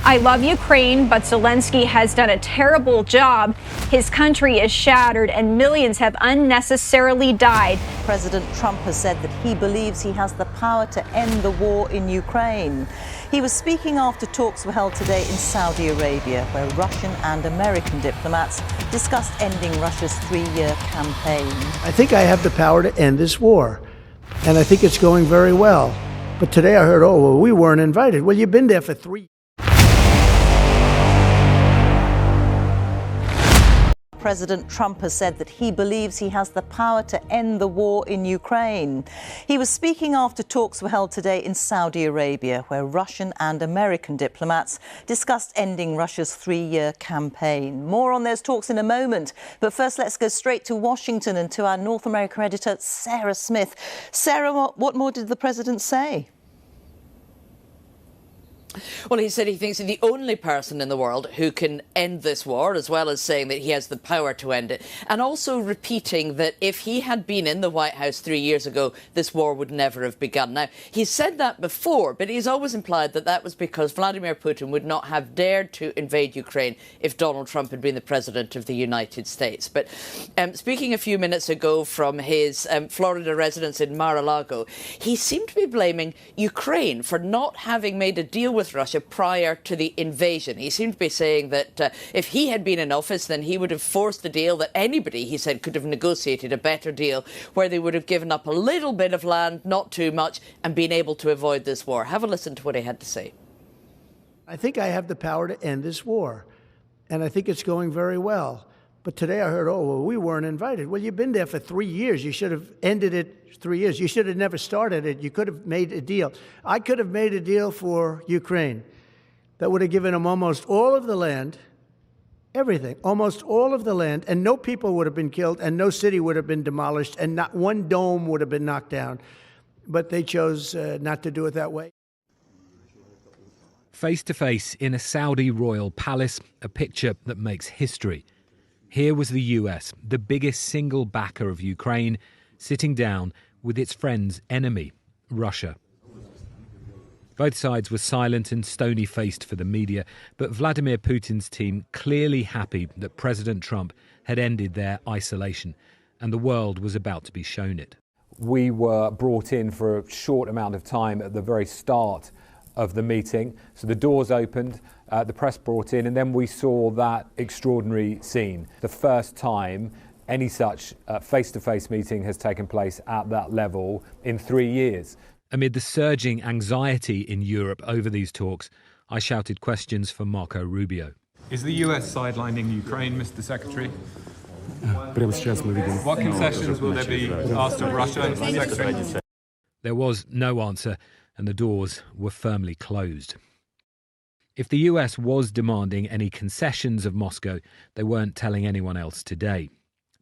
I love Ukraine, but Zelensky has done a terrible job. His country is shattered and millions have unnecessarily died. President Trump has said that he believes he has the power to end the war in Ukraine. He was speaking after talks were held today in Saudi Arabia, where Russian and American diplomats discussed ending Russia's 3-year campaign. I think I have the power to end this war, and I think it's going very well. But today I heard, oh, well, we weren't invited. Well, you've been there for 3 years. President Trump has said that he believes he has the power to end the war in Ukraine. He was speaking after talks were held today in Saudi Arabia, where Russian and American diplomats discussed ending Russia's 3-year campaign. More on those talks in a moment. But first, let's go straight to Washington and to our North America editor, Sarah Smith. Sarah, what more did the president say? Well, he said he thinks he's the only person in the world who can end this war, as well as saying that he has the power to end it, and also repeating that if he had been in the White House 3 years ago, this war would never have begun. Now, he's said that before, but he's always implied that that was because Vladimir Putin would not have dared to invade Ukraine if Donald Trump had been the president of the United States. But speaking a few minutes ago from his Florida residence in Mar-a-Lago, he seemed to be blaming Ukraine for not having made a deal with Russia prior to the invasion. He seemed to be saying that if he had been in office, then he would have forced the deal that anybody, he said, could have negotiated a better deal where they would have given up a little bit of land, not too much, and been able to avoid this war. Have a listen to what he had to say. I think I have the power to end this war, and I think it's going very well. But today I heard, oh, well, we weren't invited. Well, you've been there for 3 years. You should have ended it 3 years. You should have never started it. You could have made a deal. I could have made a deal for Ukraine that would have given them almost all of the land, everything, almost all of the land, and no people would have been killed, and no city would have been demolished, and not one dome would have been knocked down. But they chose not to do it that way. Face to face in a Saudi royal palace, a picture that makes history. Here was the US, the biggest single backer of Ukraine, sitting down with its friend's enemy, Russia. Both sides were silent and stony-faced for the media, but Vladimir Putin's team clearly happy that President Trump had ended their isolation, and the world was about to be shown it. We were brought in for a short amount of time at the very start of the meeting. So the doors opened, the press brought in, and then we saw that extraordinary scene. The first time any such face-to-face meeting has taken place at that level in 3 years. Amid the surging anxiety in Europe over these talks, I shouted questions for Marco Rubio. Is the US sidelining Ukraine, Mr. Secretary? What concessions will there be asked of Russia, Mr. Secretary? There was no answer, and the doors were firmly closed. If the US was demanding any concessions of Moscow, they weren't telling anyone else today.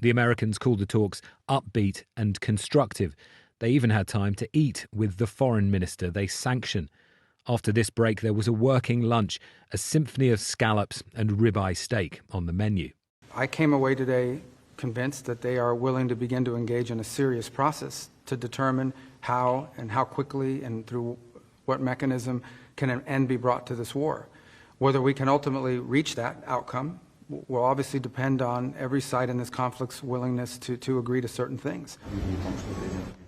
The Americans called the talks upbeat and constructive. They even had time to eat with the foreign minister they sanction. After this break, there was a working lunch, a symphony of scallops and ribeye steak on the menu. I came away today convinced that they are willing to begin to engage in a serious process to determine how and how quickly and through what mechanism can an end be brought to this war. Whether we can ultimately reach that outcome will obviously depend on every side in this conflict's willingness to agree to certain things.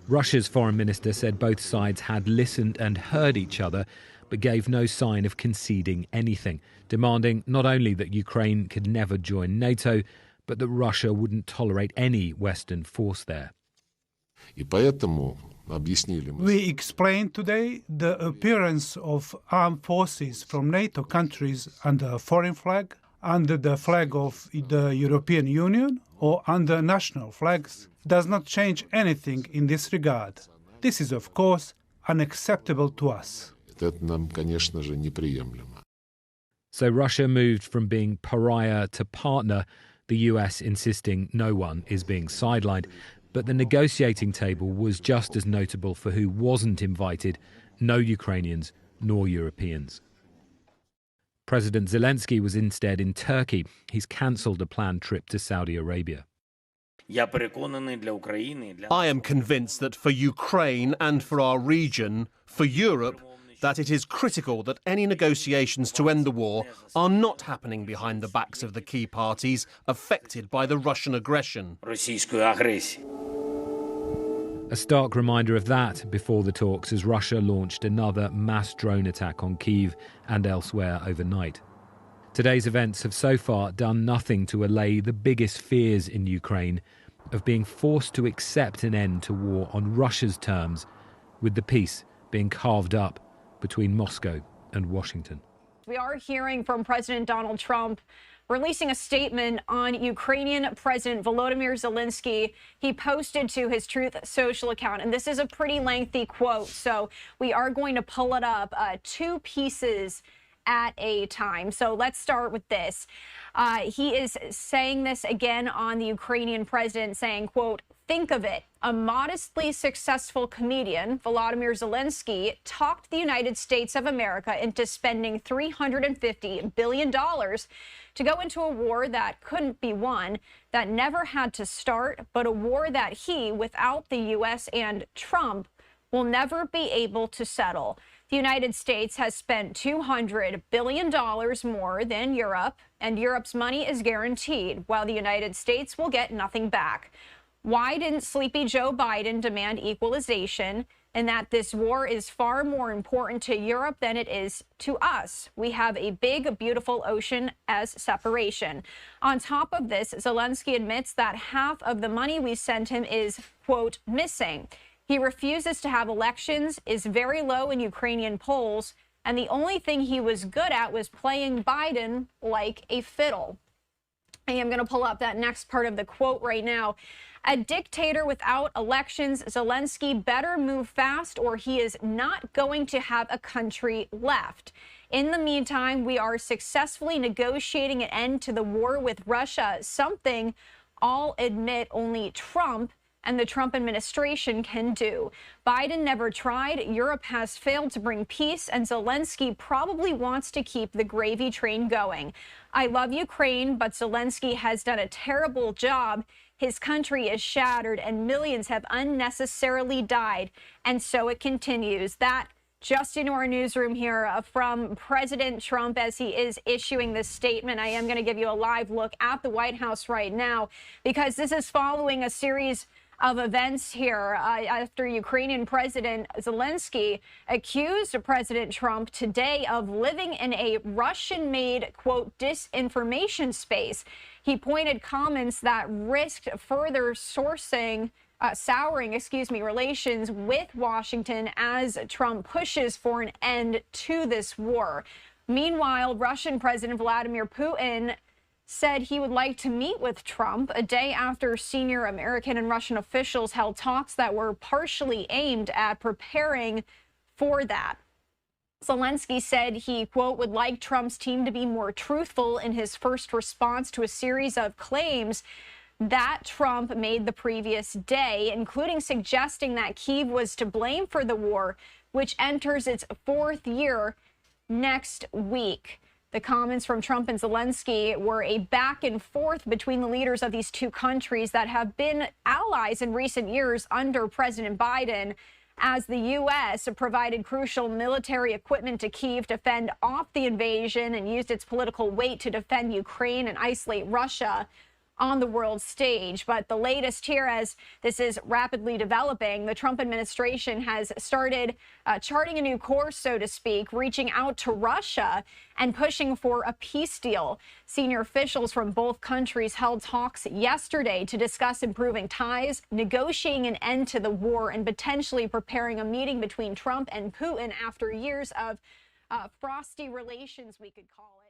Russia's foreign minister said both sides had listened and heard each other, but gave no sign of conceding anything, demanding not only that Ukraine could never join NATO, but that Russia wouldn't tolerate any Western force there. We explained today the appearance of armed forces from NATO countries under a foreign flag, under the flag of the European Union, or under national flags does not change anything in this regard. This is, of course, unacceptable to us. So Russia moved from being pariah to partner, the US insisting no one is being sidelined. But the negotiating table was just as notable for who wasn't invited, no Ukrainians nor Europeans. President Zelensky was instead in Turkey. He's cancelled a planned trip to Saudi Arabia. I am convinced that for Ukraine and for our region, for Europe, that it is critical that any negotiations to end the war are not happening behind the backs of the key parties affected by the Russian aggression. A stark reminder of that before the talks as Russia launched another mass drone attack on Kyiv and elsewhere overnight. Today's events have so far done nothing to allay the biggest fears in Ukraine of being forced to accept an end to war on Russia's terms, with the peace being carved up between Moscow and Washington. We are hearing from President Donald Trump releasing a statement on Ukrainian President Volodymyr Zelensky. He posted to his Truth Social account, and this is a pretty lengthy quote, so we are going to pull it up, two pieces at a time. So let's start with this. He is saying this again on the Ukrainian president, saying, quote, "Think of it. A modestly successful comedian, Volodymyr Zelensky, talked the United States of America into spending $350 billion to go into a war that couldn't be won, that never had to start, but a war that he, without the U.S. and Trump, will never be able to settle. The United States has spent $200 billion more than Europe, and Europe's money is guaranteed, while the United States will get nothing back. Why didn't sleepy Joe Biden demand equalization, and that this war is far more important to Europe than it is to us? We have a big, beautiful ocean as separation." On top of this, Zelensky admits that half of the money we sent him is, quote, "missing." He refuses to have elections, is very low in Ukrainian polls, and the only thing he was good at was playing Biden like a fiddle. I am going to pull up that next part of the quote right now. "A dictator without elections, Zelensky better move fast or he is not going to have a country left. In the meantime, we are successfully negotiating an end to the war with Russia, something I'll admit only Trump and the Trump administration can do. Biden never tried, Europe has failed to bring peace, and Zelensky probably wants to keep the gravy train going. I love Ukraine, but Zelensky has done a terrible job. His country is shattered and millions have unnecessarily died, and so it continues." That just into our newsroom here from President Trump as he is issuing this statement. I am going to give you a live look at the White House right now because this is following a series of events here after Ukrainian President Zelensky accused President Trump today of living in a Russian-made, quote, disinformation space. He pointed comments that risked further souring relations with Washington as Trump pushes for an end to this war. Meanwhile, Russian President Vladimir Putin said he would like to meet with Trump a day after senior American and Russian officials held talks that were partially aimed at preparing for that. Zelensky said he, quote, would like Trump's team to be more truthful in his first response to a series of claims that Trump made the previous day, including suggesting that Kyiv was to blame for the war, which enters its fourth year next week. The comments from Trump and Zelensky were a back and forth between the leaders of these two countries that have been allies in recent years under President Biden, as the U.S. provided crucial military equipment to Kyiv to fend off the invasion and used its political weight to defend Ukraine and isolate Russia on the world stage. But the latest here, as this is rapidly developing, the Trump administration has started charting a new course, so to speak, reaching out to Russia and pushing for a peace deal. Senior officials from both countries held talks yesterday to discuss improving ties, negotiating an end to the war, and potentially preparing a meeting between Trump and Putin after years of frosty relations, we could call it.